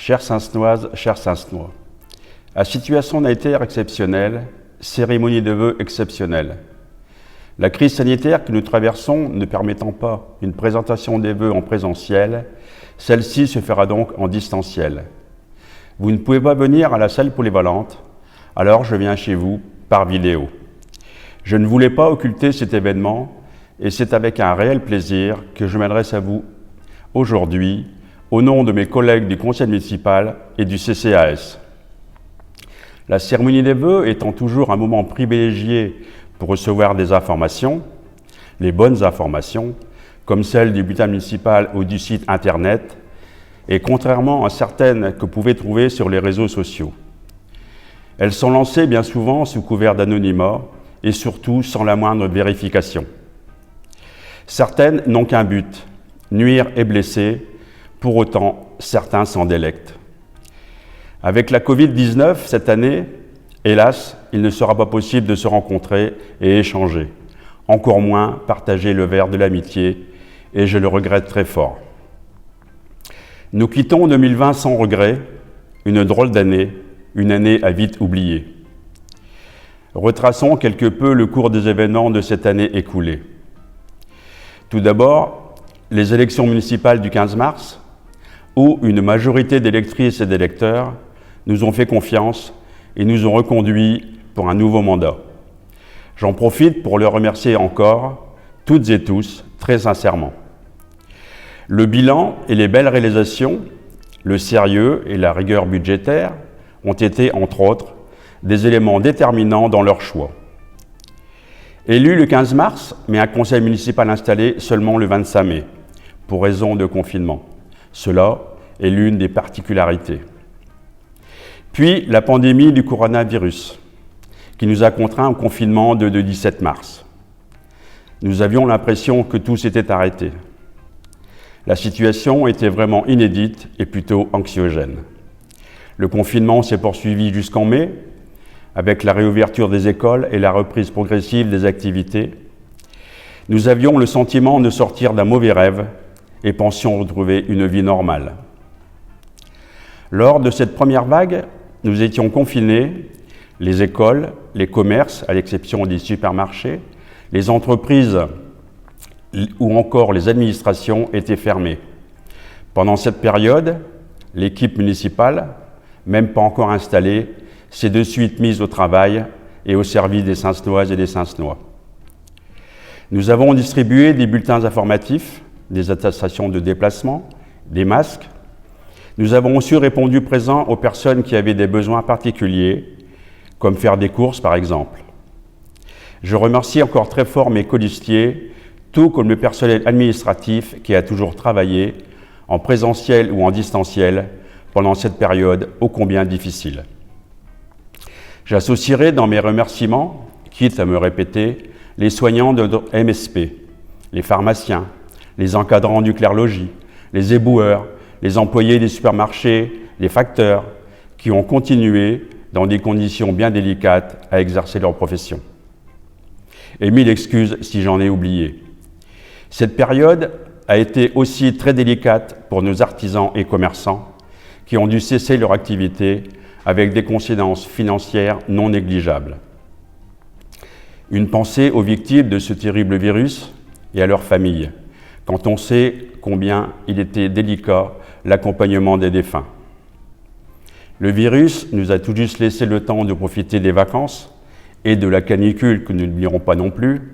Chères Saint-Noises, chers Saint-Nois, à situation sanitaire exceptionnelle, cérémonie de vœux exceptionnelle. La crise sanitaire que nous traversons ne permettant pas une présentation des vœux en présentiel, celle-ci se fera donc en distanciel. Vous ne pouvez pas venir à la salle polyvalente, alors je viens chez vous par vidéo. Je ne voulais pas occulter cet événement et c'est avec un réel plaisir que je m'adresse à vous aujourd'hui au nom de mes collègues du conseil municipal et du CCAS. La cérémonie des vœux étant toujours un moment privilégié pour recevoir des informations, les bonnes informations, comme celles du bulletin municipal ou du site internet, et contrairement à certaines que vous pouvez trouver sur les réseaux sociaux. Elles sont lancées bien souvent sous couvert d'anonymat et surtout sans la moindre vérification. Certaines n'ont qu'un but, nuire et blesser, pour autant certains s'en délectent. Avec la Covid-19 cette année, hélas, il ne sera pas possible de se rencontrer et échanger, encore moins partager le verre de l'amitié, et je le regrette très fort. Nous quittons 2020 sans regret, une drôle d'année, une année à vite oublier. Retraçons quelque peu le cours des événements de cette année écoulée. Tout d'abord, les élections municipales du 15 mars, où une majorité d'électrices et d'électeurs nous ont fait confiance et nous ont reconduits pour un nouveau mandat. J'en profite pour les remercier encore, toutes et tous, très sincèrement. Le bilan et les belles réalisations, le sérieux et la rigueur budgétaire ont été, entre autres, des éléments déterminants dans leur choix. Élu le 15 mars, mais un conseil municipal installé seulement le 25 mai, pour raison de confinement. Cela est l'une des particularités. Puis la pandémie du coronavirus, qui nous a contraints au confinement de 17 mars. Nous avions l'impression que tout s'était arrêté. La situation était vraiment inédite et plutôt anxiogène. Le confinement s'est poursuivi jusqu'en mai, avec la réouverture des écoles et la reprise progressive des activités. Nous avions le sentiment de sortir d'un mauvais rêve et pensions retrouver une vie normale. Lors de cette première vague, nous étions confinés, les écoles, les commerces, à l'exception des supermarchés, les entreprises ou encore les administrations étaient fermées. Pendant cette période, l'équipe municipale, même pas encore installée, s'est de suite mise au travail et au service des Saint-Noises et des Saint-Nois. Nous avons distribué des bulletins informatifs, des attestations de déplacement, des masques. Nous avons aussi répondu présent aux personnes qui avaient des besoins particuliers, comme faire des courses par exemple. Je remercie encore très fort mes colistiers, tout comme le personnel administratif qui a toujours travaillé en présentiel ou en distanciel pendant cette période ô combien difficile. J'associerai dans mes remerciements, quitte à me répéter, les soignants de notre MSP, les pharmaciens, les encadrants du clerlogis, les éboueurs, les employés des supermarchés, les facteurs, qui ont continué, dans des conditions bien délicates, à exercer leur profession. Et mille excuses si j'en ai oublié. Cette période a été aussi très délicate pour nos artisans et commerçants, qui ont dû cesser leur activité avec des conséquences financières non négligeables. Une pensée aux victimes de ce terrible virus et à leurs familles, quand on sait combien il était délicat l'accompagnement des défunts. Le virus nous a tout juste laissé le temps de profiter des vacances et de la canicule que nous n'oublierons pas non plus.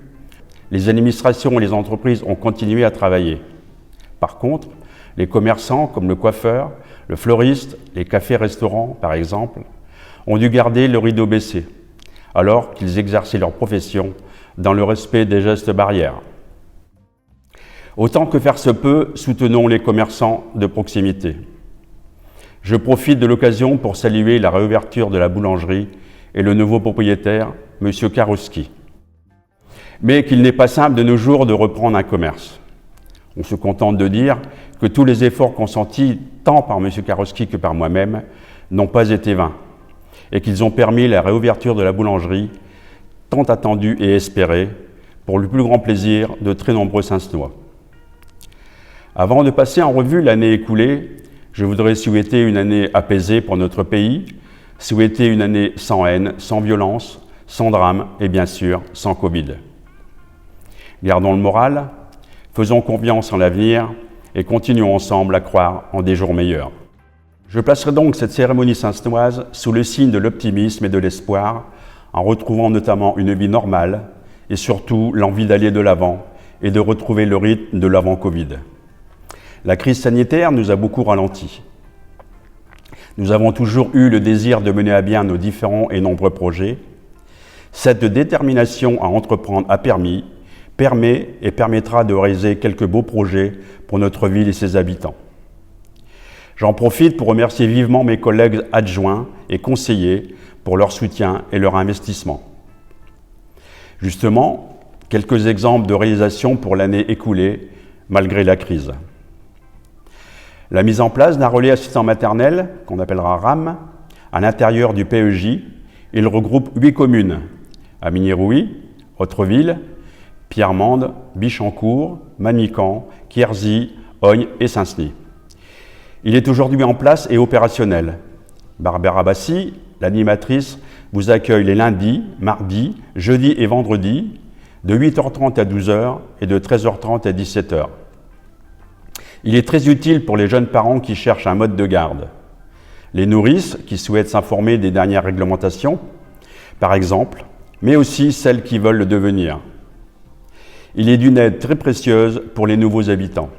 Les administrations et les entreprises ont continué à travailler. Par contre, les commerçants comme le coiffeur, le fleuriste, les cafés-restaurants par exemple, ont dû garder le rideau baissé, alors qu'ils exerçaient leur profession dans le respect des gestes barrières. Autant que faire se peut, soutenons les commerçants de proximité. Je profite de l'occasion pour saluer la réouverture de la boulangerie et le nouveau propriétaire, M. Karouski. Mais qu'il n'est pas simple de nos jours de reprendre un commerce. On se contente de dire que tous les efforts consentis, tant par M. Karouski que par moi-même, n'ont pas été vains, et qu'ils ont permis la réouverture de la boulangerie, tant attendue et espérée, pour le plus grand plaisir de très nombreux Saint-Nois. Avant de passer en revue l'année écoulée, Je voudrais souhaiter une année apaisée pour notre pays, souhaiter une année sans haine, sans violence, sans drame et bien sûr sans Covid. Gardons le moral, faisons confiance en l'avenir et continuons ensemble à croire en des jours meilleurs. Je placerai donc cette cérémonie saint-noise sous le signe de l'optimisme et de l'espoir, en retrouvant notamment une vie normale et surtout l'envie d'aller de l'avant et de retrouver le rythme de l'avant-Covid. La crise sanitaire nous a beaucoup ralenti. Nous avons toujours eu le désir de mener à bien nos différents et nombreux projets. Cette détermination à entreprendre permet et permettra de réaliser quelques beaux projets pour notre ville et ses habitants. J'en profite pour remercier vivement mes collègues adjoints et conseillers pour leur soutien et leur investissement. Justement, quelques exemples de réalisations pour l'année écoulée, malgré la crise. La mise en place d'un relais assistant maternel, qu'on appellera RAM, à l'intérieur du PEJ. Il regroupe 8 communes, Amigny-Rouy, Autreville, Pierre-Mende, Bichancourt, Manican, Quierzy, Ognes et Saint-Senis. Il est aujourd'hui en place et opérationnel. Barbara Bassi, l'animatrice, vous accueille les lundis, mardis, jeudis et vendredis, de 8h30 à 12h et de 13h30 à 17h. Il est très utile pour les jeunes parents qui cherchent un mode de garde. Les nourrices qui souhaitent s'informer des dernières réglementations, par exemple, mais aussi celles qui veulent le devenir. Il est d'une aide très précieuse pour les nouveaux habitants.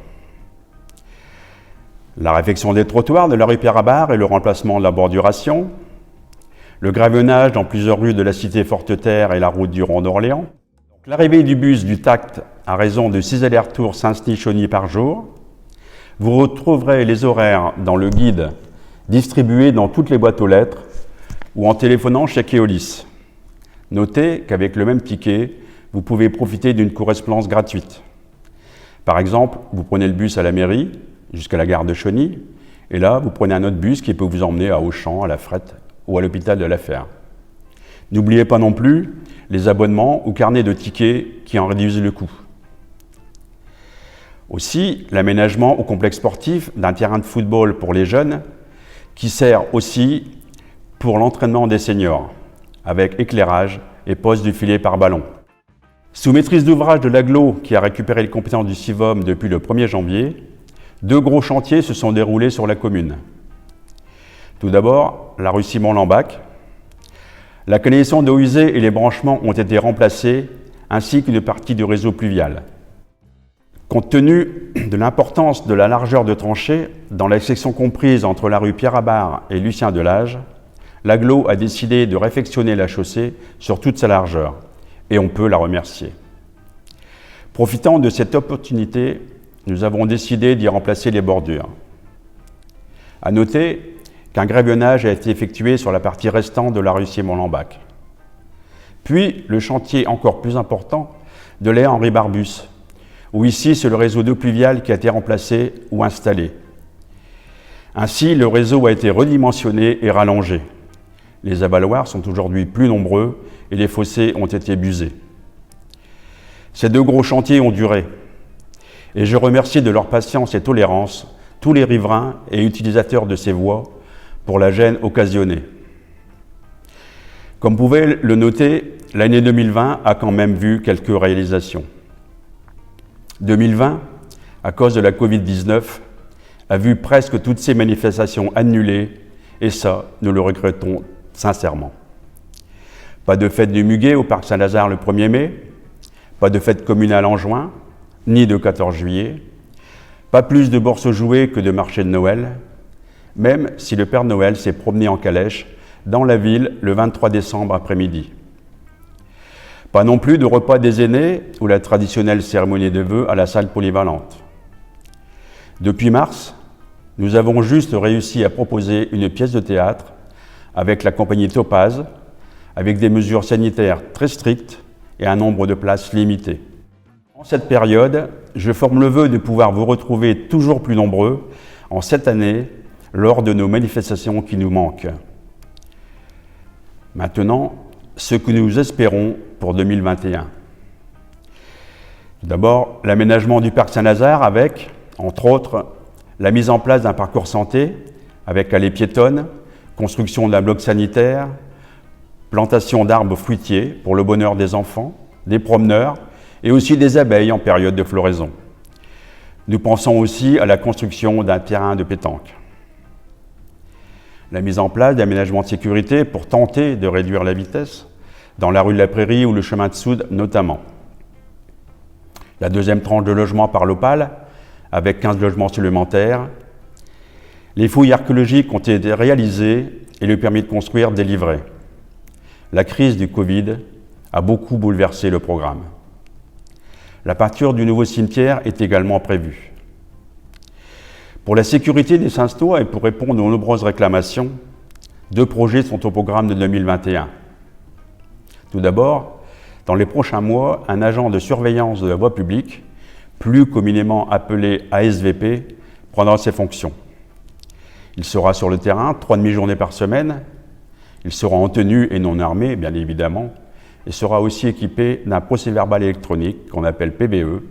La réfection des trottoirs de la rue Pierre-Habart et le remplacement de la borduration, le gravonnage dans plusieurs rues de la cité Forte-Terre et la route du Rond d'Orléans, l'arrivée du bus du TACT à raison de 6 allers-retours Saint-Senis-Chauny par jour. Vous retrouverez les horaires dans le guide distribué dans toutes les boîtes aux lettres ou en téléphonant chez Keolis. Notez qu'avec le même ticket, vous pouvez profiter d'une correspondance gratuite. Par exemple, vous prenez le bus à la mairie, jusqu'à la gare de Chauny, et là, vous prenez un autre bus qui peut vous emmener à Auchan, à la Frette ou à l'hôpital de la Fère. N'oubliez pas non plus les abonnements ou carnets de tickets qui en réduisent le coût. Aussi, l'aménagement au complexe sportif d'un terrain de football pour les jeunes, qui sert aussi pour l'entraînement des seniors, avec éclairage et pose du filet par ballon. Sous maîtrise d'ouvrage de l'AGLO, qui a récupéré les compétences du CIVOM depuis le 1er janvier, 2 gros chantiers se sont déroulés sur la commune. Tout d'abord, la rue Simon-Lambac. La canalisation d'eau usée et les branchements ont été remplacés, ainsi qu'une partie du réseau pluvial. Compte tenu de l'importance de la largeur de tranchée, dans la section comprise entre la rue Pierre-Habart et Lucien Delage, l'AGLO a décidé de réfectionner la chaussée sur toute sa largeur, et on peut la remercier. Profitant de cette opportunité, nous avons décidé d'y remplacer les bordures. À noter qu'un gravillonnage a été effectué sur la partie restante de la rue Simon-Lambac. Puis, le chantier encore plus important de l'aire Henri Barbus, où ici, c'est le réseau d'eau pluviale qui a été remplacé ou installé. Ainsi, le réseau a été redimensionné et rallongé. Les avaloirs sont aujourd'hui plus nombreux et les fossés ont été busés. Ces 2 gros chantiers ont duré, et je remercie de leur patience et tolérance tous les riverains et utilisateurs de ces voies pour la gêne occasionnée. Comme vous pouvez le noter, l'année 2020 a quand même vu quelques réalisations. 2020, à cause de la Covid-19, a vu presque toutes ces manifestations annulées, et ça, nous le regrettons sincèrement. Pas de fête du Muguet au Parc Saint-Lazare le 1er mai, pas de fête communale en juin, ni de 14 juillet, pas plus de bourses aux jouets que de marché de Noël, même si le Père Noël s'est promené en calèche dans la ville le 23 décembre après-midi. Pas non plus de repas des aînés ou la traditionnelle cérémonie de vœux à la salle polyvalente. Depuis mars, nous avons juste réussi à proposer une pièce de théâtre avec la compagnie Topaz, avec des mesures sanitaires très strictes et un nombre de places limité. En cette période, je forme le vœu de pouvoir vous retrouver toujours plus nombreux en cette année lors de nos manifestations qui nous manquent. Maintenant, ce que nous espérons pour 2021. Tout d'abord, l'aménagement du Parc Saint-Lazare avec, entre autres, la mise en place d'un parcours santé avec allées piétonnes, construction d'un bloc sanitaire, plantation d'arbres fruitiers pour le bonheur des enfants, des promeneurs et aussi des abeilles en période de floraison. Nous pensons aussi à la construction d'un terrain de pétanque. La mise en place d'aménagements de sécurité pour tenter de réduire la vitesse, dans la rue de la Prairie ou le chemin de Soude notamment. La deuxième tranche de logements par l'Opale, avec 15 logements supplémentaires. Les fouilles archéologiques ont été réalisées et le permis de construire délivré. La crise du Covid a beaucoup bouleversé le programme. La peinture du nouveau cimetière est également prévue. Pour la sécurité des Saint-Stois et pour répondre aux nombreuses réclamations, 2 projets sont au programme de 2021. Tout d'abord, dans les prochains mois, un agent de surveillance de la voie publique, plus communément appelé ASVP, prendra ses fonctions. Il sera sur le terrain 3 demi-journées par semaine. Il sera en tenue et non armé, bien évidemment, et sera aussi équipé d'un procès-verbal électronique qu'on appelle PBE.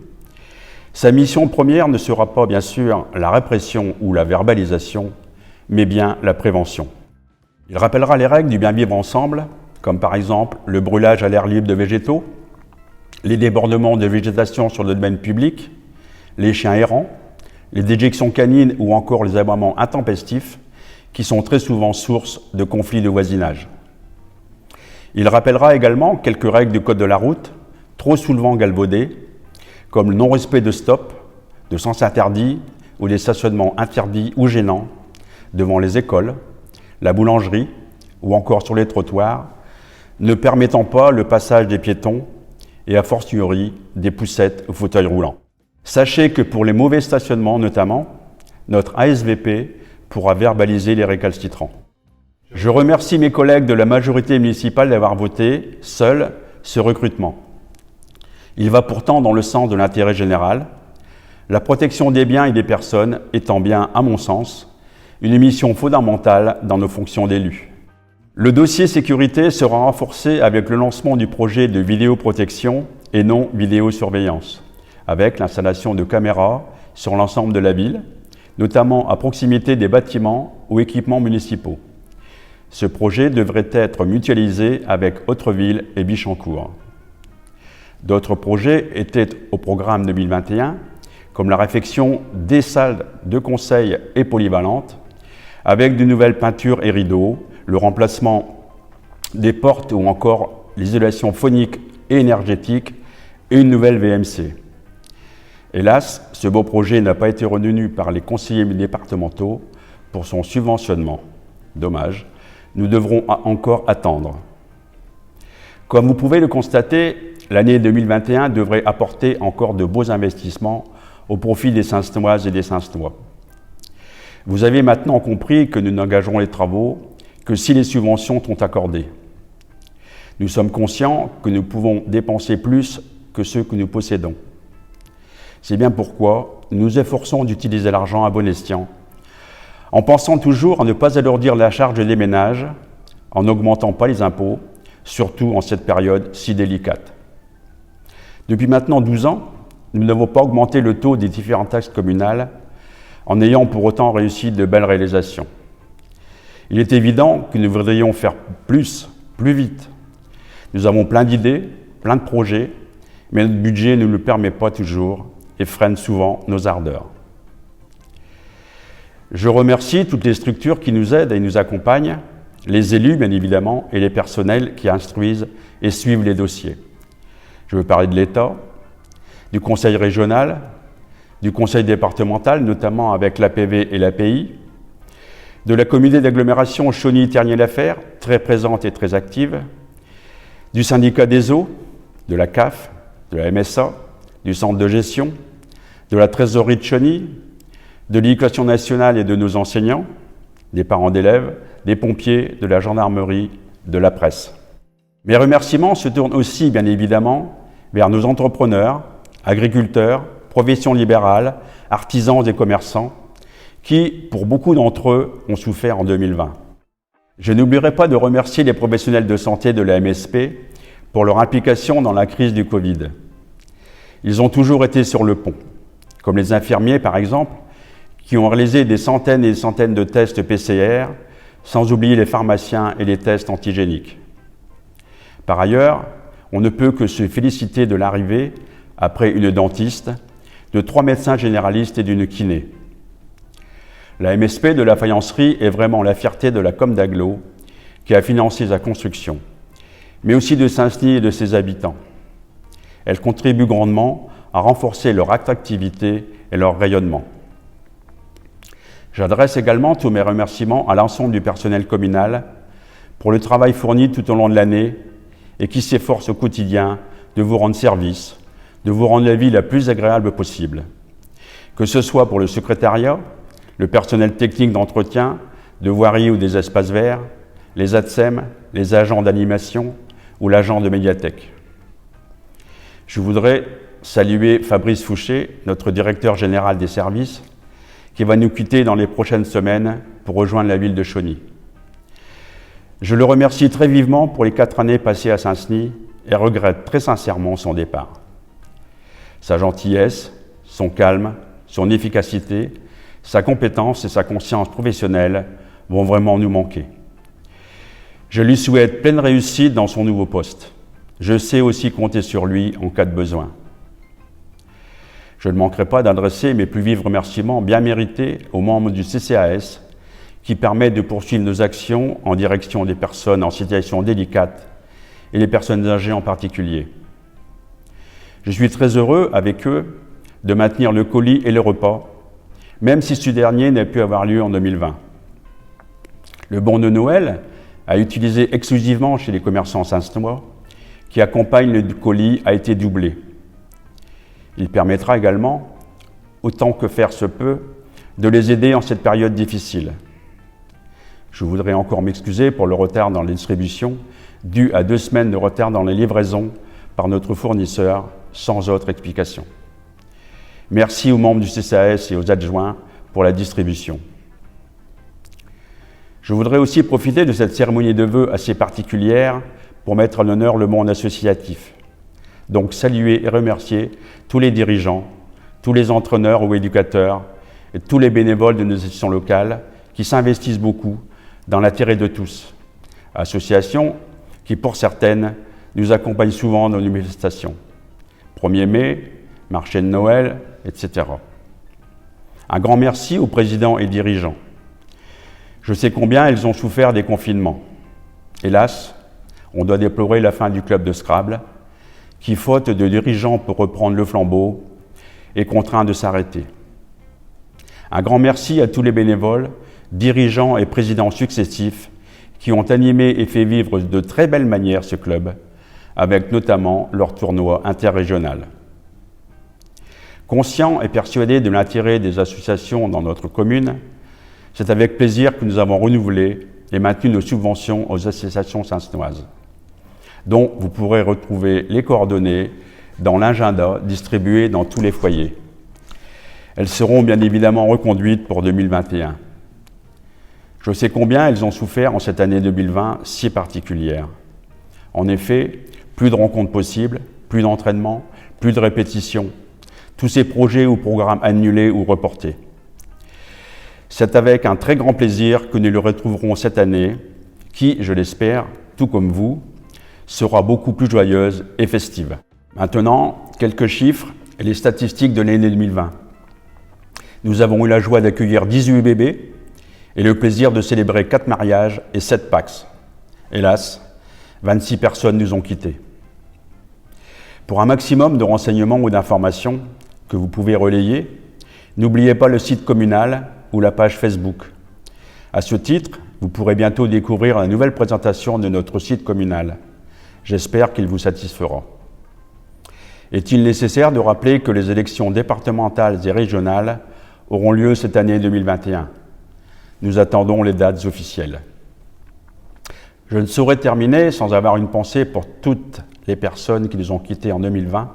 Sa mission première ne sera pas, bien sûr, la répression ou la verbalisation, mais bien la prévention. Il rappellera les règles du bien vivre ensemble, comme par exemple le brûlage à l'air libre de végétaux, les débordements de végétation sur le domaine public, les chiens errants, les déjections canines ou encore les aboiements intempestifs, qui sont très souvent source de conflits de voisinage. Il rappellera également quelques règles du code de la route, trop souvent galvaudées, comme le non-respect de stop, de sens interdit ou des stationnements interdits ou gênants devant les écoles, la boulangerie ou encore sur les trottoirs, ne permettant pas le passage des piétons et a fortiori des poussettes ou fauteuils roulants. Sachez que pour les mauvais stationnements notamment, notre ASVP pourra verbaliser les récalcitrants. Je remercie mes collègues de la majorité municipale d'avoir voté seul ce recrutement. Il va pourtant dans le sens de l'intérêt général, la protection des biens et des personnes étant bien, à mon sens, une mission fondamentale dans nos fonctions d'élus. Le dossier sécurité sera renforcé avec le lancement du projet de vidéoprotection et non vidéosurveillance, avec l'installation de caméras sur l'ensemble de la ville, notamment à proximité des bâtiments ou équipements municipaux. Ce projet devrait être mutualisé avec Autreville et Bichancourt. D'autres projets étaient au programme 2021, comme la réfection des salles de conseil et polyvalentes, avec de nouvelles peintures et rideaux, le remplacement des portes ou encore l'isolation phonique et énergétique et une nouvelle VMC. Hélas, ce beau projet n'a pas été retenu par les conseillers départementaux pour son subventionnement. Dommage, nous devrons encore attendre. Comme vous pouvez le constater, l'année 2021 devrait apporter encore de beaux investissements au profit des Saint-Stoises et des Saint-Stois. Vous avez maintenant compris que nous n'engagerons les travaux que si les subventions sont accordées. Nous sommes conscients que nous pouvons dépenser plus que ce que nous possédons. C'est bien pourquoi nous nous efforçons d'utiliser l'argent à bon escient, en pensant toujours à ne pas alourdir la charge des ménages, en n'augmentant pas les impôts, surtout en cette période si délicate. Depuis maintenant 12 ans, nous n'avons pas augmenté le taux des différentes taxes communales, en ayant pour autant réussi de belles réalisations. Il est évident que nous voudrions faire plus vite. Nous avons plein d'idées, plein de projets, mais notre budget ne nous le permet pas toujours et freine souvent nos ardeurs. Je remercie toutes les structures qui nous aident et nous accompagnent, les élus bien évidemment et les personnels qui instruisent et suivent les dossiers. Je veux parler de l'État, du Conseil régional, du Conseil départemental, notamment avec l'APV et l'API, de la communauté d'agglomération Chauny-Ternier-Laferre, très présente et très active, du syndicat des eaux, de la CAF, de la MSA, du centre de gestion, de la trésorerie de Chauny, de l'Éducation nationale et de nos enseignants, des parents d'élèves, des pompiers, de la gendarmerie, de la presse. Mes remerciements se tournent aussi, bien évidemment, vers nos entrepreneurs, agriculteurs, professions libérales, artisans et commerçants, qui, pour beaucoup d'entre eux, ont souffert en 2020. Je n'oublierai pas de remercier les professionnels de santé de la MSP pour leur implication dans la crise du Covid. Ils ont toujours été sur le pont, comme les infirmiers par exemple, qui ont réalisé des centaines et des centaines de tests PCR, sans oublier les pharmaciens et les tests antigéniques. Par ailleurs, on ne peut que se féliciter de l'arrivée, après une dentiste, de 3 médecins généralistes et d'une kiné. La MSP de la faïencerie est vraiment la fierté de la Com d'Aglo, qui a financé sa construction, mais aussi de Saint-Denis et de ses habitants. Elle contribue grandement à renforcer leur attractivité et leur rayonnement. J'adresse également tous mes remerciements à l'ensemble du personnel communal pour le travail fourni tout au long de l'année et qui s'efforce au quotidien de vous rendre service, de vous rendre la vie la plus agréable possible. Que ce soit pour le secrétariat, le personnel technique d'entretien, de voirie ou des espaces verts, les ATSEM, les agents d'animation ou l'agent de médiathèque. Je voudrais saluer Fabrice Fouché, notre directeur général des services, qui va nous quitter dans les prochaines semaines pour rejoindre la ville de Chauny. Je le remercie très vivement pour les 4 années passées à Saint-Denis et regrette très sincèrement son départ. Sa gentillesse, son calme, son efficacité, sa compétence et sa conscience professionnelle vont vraiment nous manquer. Je lui souhaite pleine réussite dans son nouveau poste. Je sais aussi compter sur lui en cas de besoin. Je ne manquerai pas d'adresser mes plus vifs remerciements bien mérités aux membres du CCAS qui permettent de poursuivre nos actions en direction des personnes en situation délicate et les personnes âgées en particulier. Je suis très heureux avec eux de maintenir le colis et le repas, même si ce dernier n'a pu avoir lieu en 2020. Le bon de Noël, à utiliser exclusivement chez les commerçants saint-denisois, qui accompagnent le colis, a été doublé. Il permettra également, autant que faire se peut, de les aider en cette période difficile. Je voudrais encore m'excuser pour le retard dans les distributions, dû à 2 semaines de retard dans les livraisons par notre fournisseur, sans autre explication. Merci aux membres du CCAS et aux adjoints pour la distribution. Je voudrais aussi profiter de cette cérémonie de vœux assez particulière pour mettre en honneur le monde associatif. Donc saluer et remercier tous les dirigeants, tous les entraîneurs ou éducateurs et tous les bénévoles de nos associations locales qui s'investissent beaucoup dans l'intérêt de tous. Associations qui, pour certaines, nous accompagnent souvent dans nos manifestations. 1er mai, marché de Noël, etc. Un grand merci aux présidents et dirigeants. Je sais combien ils ont souffert des confinements. Hélas, on doit déplorer la fin du club de Scrabble, qui, faute de dirigeants pour reprendre le flambeau, est contraint de s'arrêter. Un grand merci à tous les bénévoles, dirigeants et présidents successifs qui ont animé et fait vivre de très belle manière ce club, avec notamment leur tournoi interrégional. Conscient et persuadé de l'intérêt des associations dans notre commune, c'est avec plaisir que nous avons renouvelé et maintenu nos subventions aux associations saint-denissoises, dont vous pourrez retrouver les coordonnées dans l'agenda distribué dans tous les foyers. Elles seront bien évidemment reconduites pour 2021. Je sais combien elles ont souffert en cette année 2020 si particulière. En effet, plus de rencontres possibles, plus d'entraînement, plus de répétitions, tous ces projets ou programmes annulés ou reportés. C'est avec un très grand plaisir que nous le retrouverons cette année, qui, je l'espère, tout comme vous, sera beaucoup plus joyeuse et festive. Maintenant, quelques chiffres et les statistiques de l'année 2020. Nous avons eu la joie d'accueillir 18 bébés et le plaisir de célébrer 4 mariages et 7 Pacs. Hélas, 26 personnes nous ont quittés. Pour un maximum de renseignements ou d'informations que vous pouvez relayer, n'oubliez pas le site communal ou la page Facebook. À ce titre, vous pourrez bientôt découvrir la nouvelle présentation de notre site communal. J'espère qu'il vous satisfera. Est-il nécessaire de rappeler que les élections départementales et régionales auront lieu cette année 2021 ? Nous attendons les dates officielles. Je ne saurais terminer sans avoir une pensée pour toutes les personnes qui nous ont quittés en 2020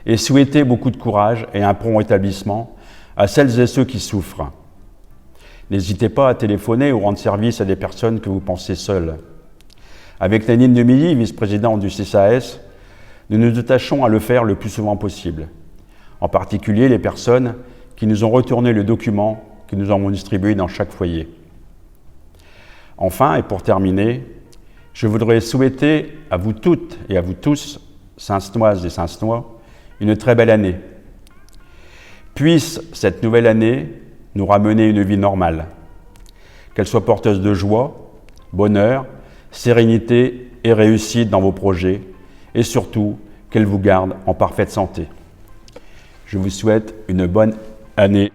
et souhaiter beaucoup de courage et un prompt rétablissement à celles et ceux qui souffrent. N'hésitez pas à téléphoner ou rendre service à des personnes que vous pensez seules. Avec Nanine Demilly, vice-présidente du CCAS, nous nous attachons à le faire le plus souvent possible. En particulier les personnes qui nous ont retourné le document que nous avons distribués dans chaque foyer. Enfin, et pour terminer, je voudrais souhaiter à vous toutes et à vous tous, Saintenoises et Saintenois, une très belle année. Puisse cette nouvelle année nous ramener une vie normale, qu'elle soit porteuse de joie, bonheur, sérénité et réussite dans vos projets, et surtout qu'elle vous garde en parfaite santé. Je vous souhaite une bonne année.